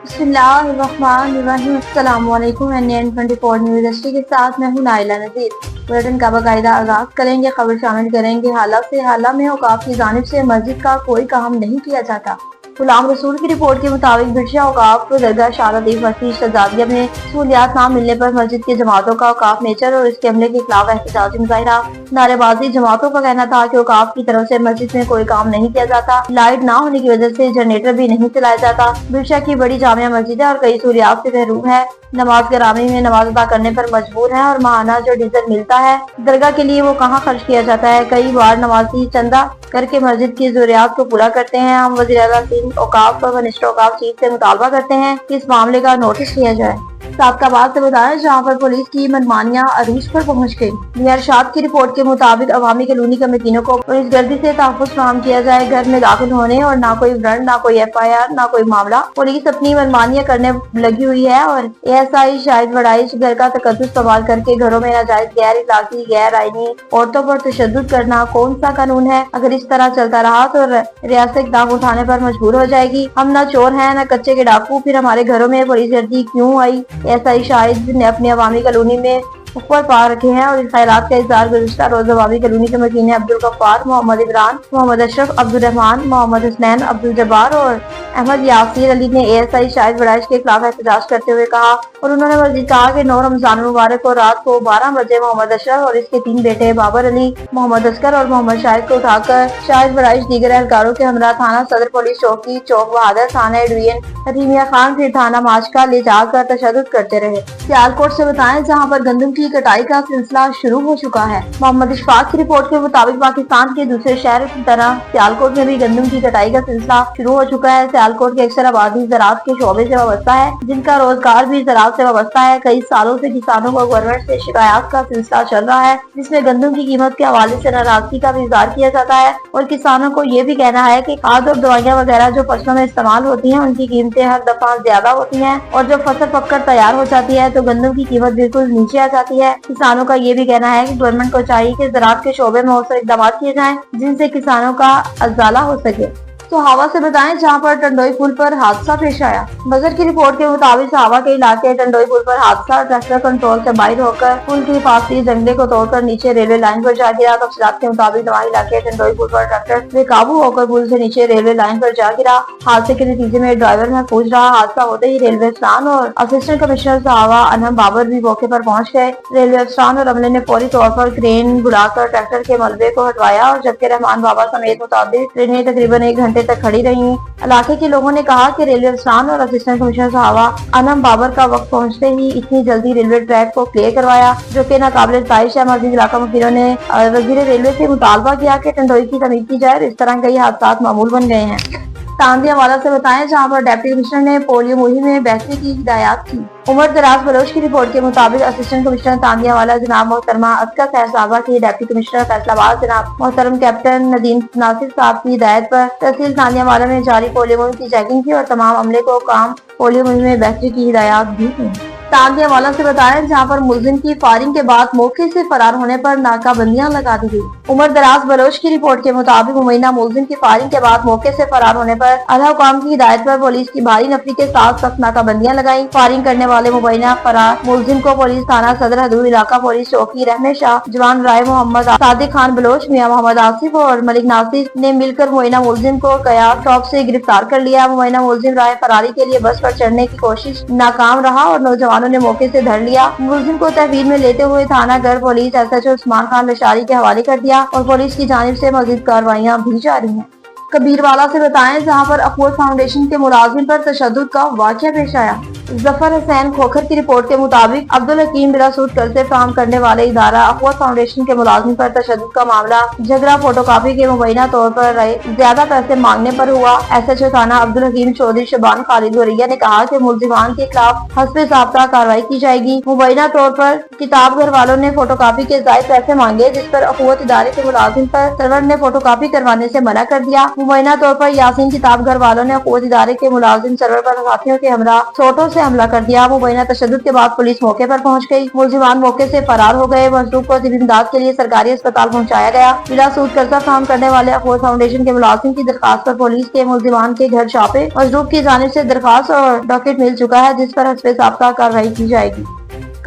बिस्मिल्लाहिर्रहमानिर्रहीम। अस्सलाम वालेकुम। NN24 न्यूज़ एचडी के साथ मैं हूं नाइला नज़ीर। बुलेटिन का बाकायदा आगाज करेंगे। खबर शामिल करेंगे हालात से हाला में औकाफ की जानिब से मस्जिद का कोई काम नहीं किया जाता। गुलाम रसूल की रिपोर्ट के मुताबिक बिरशा औकाफ दरगाह शारदीफ मसीह शहजादिया में सहूलियात ना मिलने पर मस्जिद की जमातों का औकाफ नेचर और इसके अमले के खिलाफ एहतजाजी मुजाहिरा। नारेबाजी। जमातों का कहना था कि औकाफ की तरफ से मस्जिद में कोई काम नहीं किया जाता। लाइट ना होने की वजह से जनरेटर भी नहीं चलाया जाता। बिरशा की बड़ी जामिया मस्जिद है और कई सहूलियात से महरूम है। नमाज ग्रामी में नमाज अदा करने पर मजबूर है और माहाना जो डीजल मिलता है दरगाह के लिए वो कहाँ खर्च किया जाता है। कई बार नमाजी चंदा करके मस्जिद की जरूरियात को पूरा करते हैं। हम वज़ीर आला सिंध औकाफ और मिनिस्टर औकाफ चीफ से मुतालबा करते हैं कि इस मामले का नोटिस लिया जाए। सादकाबाद से बताया जहाँ पर पुलिस की मनमानियां अरूज पर पहुँच गयी। मियां अरशाद की रिपोर्ट के मुताबिक अवामी कॉलोनी कमेटियों को पुलिस गर्दी से तहफ़्फ़ुज़ फराहम किया जाए। घर में दाखिल होने और ना कोई वारंट, ना कोई FIR, ना कोई मामला। पुलिस अपनी मनमानियां करने लगी हुई है और ASI शाहिद वड़ाइश घर का तकद्दुस इस्तेमाल करके घरों में नाजायज गैर इखलाकी गैर आईनी औरतों पर तशद्दुद करना कौन सा कानून है। अगर इस तरह चलता रहा तो रियासत इक़दाम उठाने पर मजबूर हो जाएगी। हम न चोर हैं न कच्चे के डाकू, फिर हमारे घरों में पुलिस गर्दी क्यों आई। SI शाहिद ने अपनी अवामी कॉलोनी में ऊपर पा रखे हैं और इस खैरात का इज़हार गुज़िश्ता रोज अवामी कॉलोनी के मकीन अब्दुल गफ्फार, मोहम्मद इमरान, मोहम्मद अशरफ, अब्दुल रहमान, मोहम्मद हुसनैन, अब्दुल जब्बार और अहमद यासीर अली ने ASI शाहिद वड़ाइश के खिलाफ एहतजाज करते हुए कहा। और उन्होंने मज़ीद कहा कि 9 रमजान मुबारक को रात को 12 बजे मोहम्मद अशरफ और इसके 3 बेटे बाबर अली, मोहम्मद असगर और मोहम्मद शाहिद को उठाकर शाहिद वड़ाइश दीगर एहलकारों के हमरा थाना सदर पुलिस चौकी चौक बहादुर, थाना डिवीजन रीमिया खान, फिर थाना माशका ले जाकर तशद्दुद करते रहे। सियालकोट से बताएं जहाँ पर गंदम की कटाई का सिलसिला शुरू हो चुका है। मोहम्मद इशफाक की रिपोर्ट के मुताबिक पाकिस्तान के दूसरे शहर की तरह सियालकोट में भी गंदम की कटाई का सिलसिला शुरू हो चुका है। सियालकोट की अक्सर आबादी ज़राअत के शोबे से वाबस्ता है, जिनका रोजगार भी ज़राअत से वाबस्ता है। कई सालों से किसानों को गवर्नमेंट से शिकायत का सिलसिला चल रहा है, जिसमें गंदम की कीमत के हवाले से नाराजगी का भी इज़हार किया जाता है और किसानों को ये भी कहना है कि खाद और दवाइयाँ वगैरह जो फसलों में इस्तेमाल होती हैं उनकी कीमतें हर दफा ज्यादा होती हैं और जब फसल पककर तैयार हो जाती है तो गंदम की कीमत बिल्कुल नीचे आ जाती है। किसानों का ये भी कहना है कि गवर्नमेंट को चाहिए कि ज़राअत के शोबे में और इकदाम किए जाएं जिनसे किसानों का अज़ाला हो सके। तो हावा से बताएं जहां पर टंडोई पुल पर हादसा पेश आया। बजर की रिपोर्ट के मुताबिक हावा के इलाके टंडोई पुल पर हादसा। ट्रैक्टर कंट्रोल से बाहर होकर पुल की हिफाजती जंगले को तोड़कर नीचे रेलवे लाइन पर जा गिरा। तफसीलात के मुताबिक नवाही इलाके टंडोई पुल पर ट्रैक्टर बेकाबू होकर पुल से नीचे रेलवे लाइन पर जा गिरा। हादसे के नतीजे में ड्राइवर महफूज रहा। हादसा होते ही रेलवे अफसरान और असिस्टेंट कमिश्नर साहबा अनम बाबर भी मौके पर पहुँच गए। रेलवे अफसरान और अमले ने फौरी तौर पर क्रेन बुलाकर ट्रैक्टर के मलबे को हटवाया और जबकि रहमान बाबा समेत मुताबिक ट्रेनें तकरीबन 1 घंटे तक खड़ी रही। इलाके के लोगों ने कहा कि रेलवे अफसरान और असिस्टेंट कमिश्नर साहबा अनम बाबर का वक्त पहुंचते ही इतनी जल्दी रेलवे ट्रैक को क्लियर करवाया जो कि नाकाबिल तारीश है। मजीद इलाका मुखिरों ने वजीर रेलवे से मुतालबा किया कि टंडोई की तमीर की जाए। इस तरह कई हादसा मामूल बन गए हैं। तांदियावाला से बताएं जहां पर डिप्टी कमिश्नर ने पोलियो मुहिम में बेहतरी की हिदायत की। उमर दराज बलोच की रिपोर्ट के मुताबिक असिस्टेंट कमिश्नर तांदियावाला जनाब मोहतरमा अस्का खैर साहबा की डिप्टी कमिश्नर फैसलाबाद जनाब मोहतरम कैप्टन नदीम नासिर साहब की हिदायत पर तहसील तांदियावाला में जारी पोलियो मुहिम की चेकिंग की और तमाम अमले को काम पोलियो मुहिम में बेहतरी की हिदायत दी थी। तांदियावाला से बताएं जहां पर मुलजिम की फायरिंग के बाद मौके से फरार होने पर नाकाबंदियां लगा दी गई। उमर दराज बलोच की रिपोर्ट के मुताबिक मुमैना मुलजिम की फायरिंग के बाद मौके से फरार होने पर आला हुकाम की हिदायत पर पुलिस की भारी नफरी के साथ सख्त नाकाबंदियां लगाई। फायरिंग करने वाले मुबैना फरार मुलजिम को पुलिस थाना सदर हदूद इलाका पुलिस चौकी रहमे शाह जवान राय मोहम्मद सादिक खान बलोच, मियां मोहम्मद आसिफ और मलिक नासिर ने मिलकर मुमैना मुलजिम को कया चौक से गिरफ्तार कर लिया। मुमैना मुलजिम राय फरारी के लिए बस पर चढ़ने की कोशिश नाकाम रहा और नौजवानों ने मौके से धर लिया। मुलजिम को तहवील में लेते हुए थाना घर पुलिस SHO उस्मान खान लशारी के हवाले कर दिया और पुलिस की जानिब से मजीद कार्रवाइयां भी जारी हैं। कबीरवाला से बताएं जहां पर अकबर फाउंडेशन के मुलाजिम पर तशद्दुद का वाक़या पेश आया। जफर हुसैन खोखर की रिपोर्ट के मुताबिक अब्दुल हकीम बिला सूद कर्जे फराहम करने वाले इदारा अखवत फाउंडेशन के मुलाजिम पर तशद्दुद का मामला झगड़ा फोटोकॉपी के मुबैना तौर पर रहे ज्यादा पैसे मांगने पर हुआ। SHO थाना अब्दुल हकीम चौधरी शबान खालिद वरिया ने कहा कि मुलजिमान के खिलाफ हस्बे ज़ाब्ता कार्रवाई की जाएगी। मुबैना तौर पर किताब घर वालों ने फोटोकॉपी के जायद पैसे मांगे, जिस पर अखवत इदारे के मुलाजिम पर सरवर ने फोटोकॉपी करवाने से मना कर दिया। मुबैना तौर पर यासीन किताब घर वालों ने अखवत इदारे के मुलाजिम सरवर पर साथियों के हमरा छोटों से हमला कर दिया। मुबैना तशद्दुद के बाद पुलिस मौके पर पहुंच गई। मुलजिमान मौके से फरार हो गए। मजलूम को तिब्बी इमदाद के लिए सरकारी अस्पताल पहुंचाया गया। बिला सूद कर्जा फराहम करने वाले अखवत फाउंडेशन के मुलाजिम की दरखास्त पर पुलिस के मुलजिमान के घर छापे मजलूम की जानिब से दरखास्त और डॉक्यूमेंट मिल चुका है, जिस पर हस्बे ज़ाब्ता कार्रवाई की जाएगी।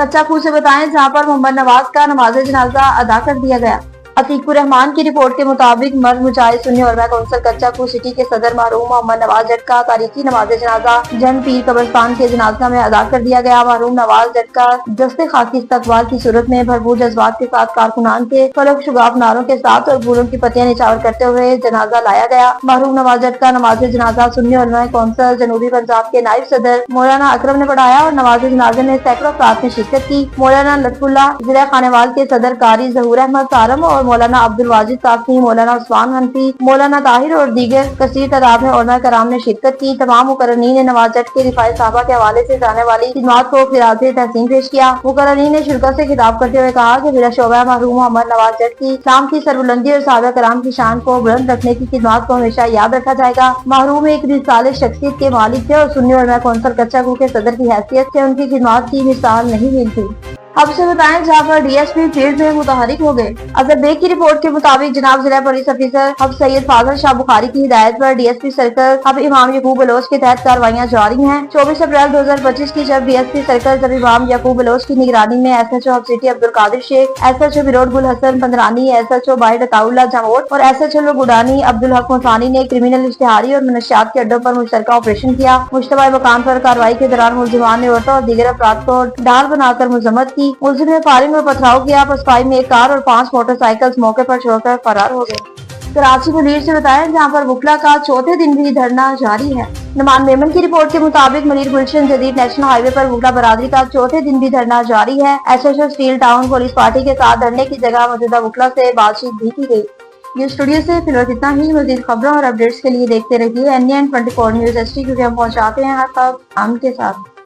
कच्चा खूह से बताएं, जहां पर मोहम्मद नवाज का नमाज जनाजा अदा कर दिया गया। अतीकुर रहमान की रिपोर्ट के मुताबिक मर्द मुजाहिद सुन्नी उलमा कौंसिल कच्चा खूह सिटी के सदर मरहूम मोहम्मद नवाज जट का तारीखी नमाज जनाजा जन पीर कब्रिस्तान के जनाजा में अदा कर दिया गया। मरहूम नवाज जट का दस्ते खाकी इस्तकबाल की सूरत में भरपूर जज्बात के साथ कारकुनान के फलक शुगाफ नारों के साथ और फूलों की पत्तियां निछावर करते हुए जनाजा लाया गया। मरहूम नवाज जट का नमाज जनाजा सुन्नी उलमा कौंसिल जनूबी पंजाब के नायब सदर मौलाना अकरम ने पढ़ाया और नमाज जनाजे में सैकड़ों अफराद ने शिरकत की। मौलाना लतफुल्ला जिला खानेवाल के सदर कारी जहूर अहमद सारम और मौलाना अब्दुल वाजिद ताकनी, मौलाना उस्मान हनफी, मौलाना ताहिर और दीगर कसीर तादाद में उलमा कराम ने शिरकत की। तमाम मुकर्ररीन ने नवाज जट के रिफाई साहबा के हवाले से जाने वाली खिदमात को खिराज तहसीन पेश किया। मुकर्ररीन ने शिरकत से खिताब करते हुए कहा कि बिला शोबा मरहूम मोहम्मद नवाज जट की इस्लाम की सरबुलंदी और साहबा कराम की शान को बुलंद रखने की खिदमात को हमेशा याद रखा जाएगा। मरहूम एक रिसाले शख्सियत के मालिक थे और सुन्नी उलमा कौंसिल कच्चा खूह के सदर की हैसियत से उनकी खिदमात की मिसाल नहीं मिलती। अब से बताएं, जहाँ पर DSP फील्ड में मुतहरिक हो गए। अजहर बेग की रिपोर्ट के मुताबिक जनाब जिला पुलिस अफसर हब सैयद फाजल शाह बुखारी की हिदायत पर DSP सर्कल हब इमाम यकूब बलोच के तहत कार्रवाइयां जारी हैं। 24 अप्रैल 2025 की जब DSP सर्कल जब इमाम यकूब बलोच की निगरानी में SHO Hub city Abdul Qadir Shaikh, SHO बिरोड गुल हसन पंदरानी, SHO बाइट अताउल्ला जामोद और SHO गुडानी अब्दुल हक मुसानी ने क्रिमिनल इश्तिहारी और मनशियात के अड्डों पर मुश्तरका ऑपरेशन किया। मुश्तबा मकान पर कार्रवाई के दौरान मुलजिमान ने औरतों और दीगर अफराद को डाल बनाकर मजम्मत की। मुलजिम ने फायरिंग और पथराव किया। पसपाई में एक कार और 5 मोटरसाइकिल मौके पर छोड़कर फरार हो गए। कराची मुनीर से बताएं, जहां पर वकला का चौथे दिन भी धरना जारी है। नुमान मेमन की रिपोर्ट के मुताबिक मुनीर गुलशन जदीद नेशनल हाईवे पर वकला बरादरी का चौथे दिन भी धरना जारी है। SHO steel town police party के साथ धरने की जगह मौजूदा वकला से बातचीत भी की गई। न्यूज स्टूडियो से फिलहाल इतना ही। मजीद खबरों और अपडेट्स के लिए देखते रहिए NN24 न्यूज ST, क्योंकि हम पहुंचाते हैं हर खबर आपके साथ।